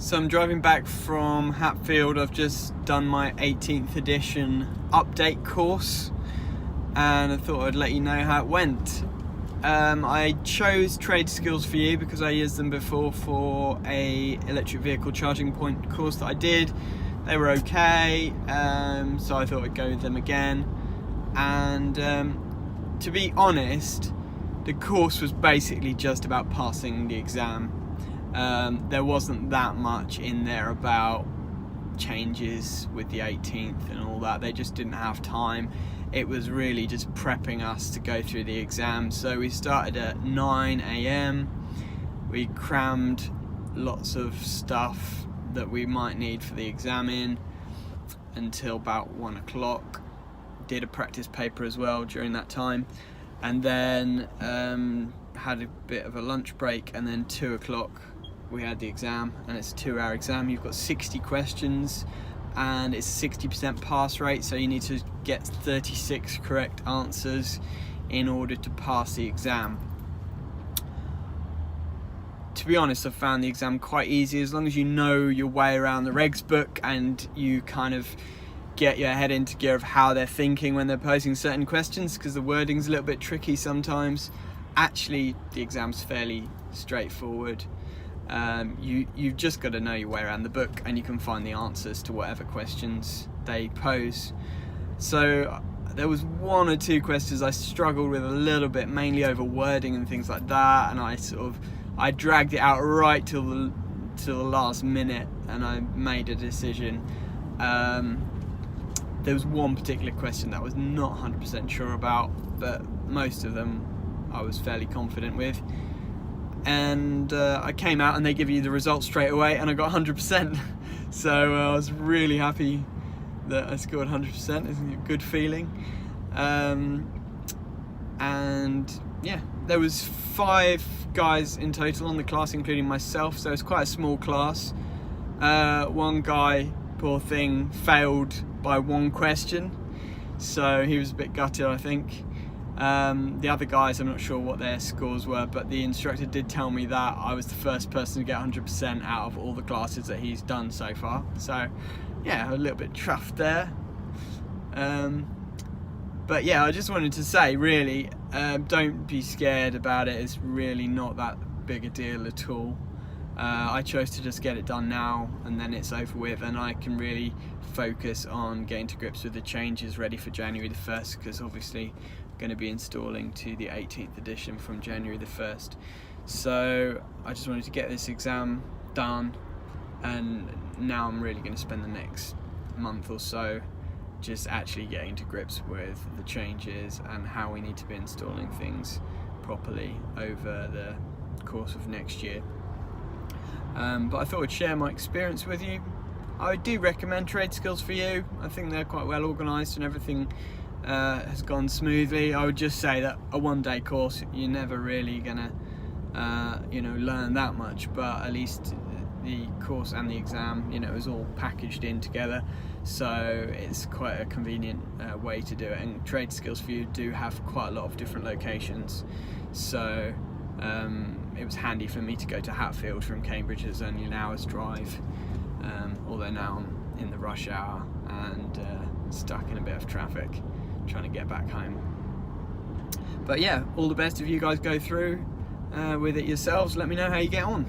So I'm driving back from Hatfield. I've just done my 18th edition update course and I thought I'd let you know how it went. I chose Trade Skills for You because I used them before for a electric vehicle charging point course that I did. They were okay, so I thought I'd go with them again. And to be honest, the course was basically just about passing the exam. There wasn't that much in there about changes with the 18th and all that. They just didn't have time. It was really just prepping us to go through the exam. So we started at 9 AM. We crammed lots of stuff that we might need for the exam in until about 1 o'clock. Did a practice paper as well during that time, and then had a bit of a lunch break, and then 2 o'clock we had the exam, and it's a 2-hour exam. You've got 60 questions and it's a 60% pass rate, so you need to get 36 correct answers in order to pass the exam. To be honest, I've found the exam quite easy as long as you know your way around the regs book and you kind of get your head into gear of how they're thinking when they're posing certain questions, because the wording's a little bit tricky sometimes. Actually, the exam's fairly straightforward. You've just got to know your way around the book and you can find the answers to whatever questions they pose. So there was 1 or 2 questions I struggled with a little bit, mainly over wording and things like that, and I dragged it out right till the last minute and I made a decision. There was one particular question that I was not 100% sure about, but most of them I was fairly confident with. And I came out and they give you the results straight away and I got 100%. So I was really happy that I scored 100%. It's a good feeling. And yeah, there was 5 guys in total on the class, including myself, so it's quite a small class. One guy, poor thing, failed by 1 question, so he was a bit gutted, I think. The other guys, I'm not sure what their scores were, but the instructor did tell me that I was the first person to get 100% out of all the classes that he's done so far. So yeah, a little bit chuffed there. But yeah, I just wanted to say, really, don't be scared about it. It's really not that big a deal at all. I chose to just get it done now and then it's over with, and I can really focus on getting to grips with the changes ready for January the 1st, because obviously I'm going to be installing to the 18th edition from January the 1st. So I just wanted to get this exam done, and now I'm really going to spend the next month or so just actually getting to grips with the changes and how we need to be installing things properly over the course of next year. But I thought I'd share my experience with you. I do recommend Trade Skills for You. I think they're quite well organised and everything has gone smoothly. I would just say that a 1-day course, you're never really gonna learn that much, but at least the course and the exam, is all packaged in together, so it's quite a convenient way to do it. And Trade Skills for You do have quite a lot of different locations, so it was handy for me to go to Hatfield from Cambridge. It's only an hour's drive, although now I'm in the rush hour and stuck in a bit of traffic trying to get back home. But yeah, all the best if you guys go through with it yourselves. Let me know how you get on.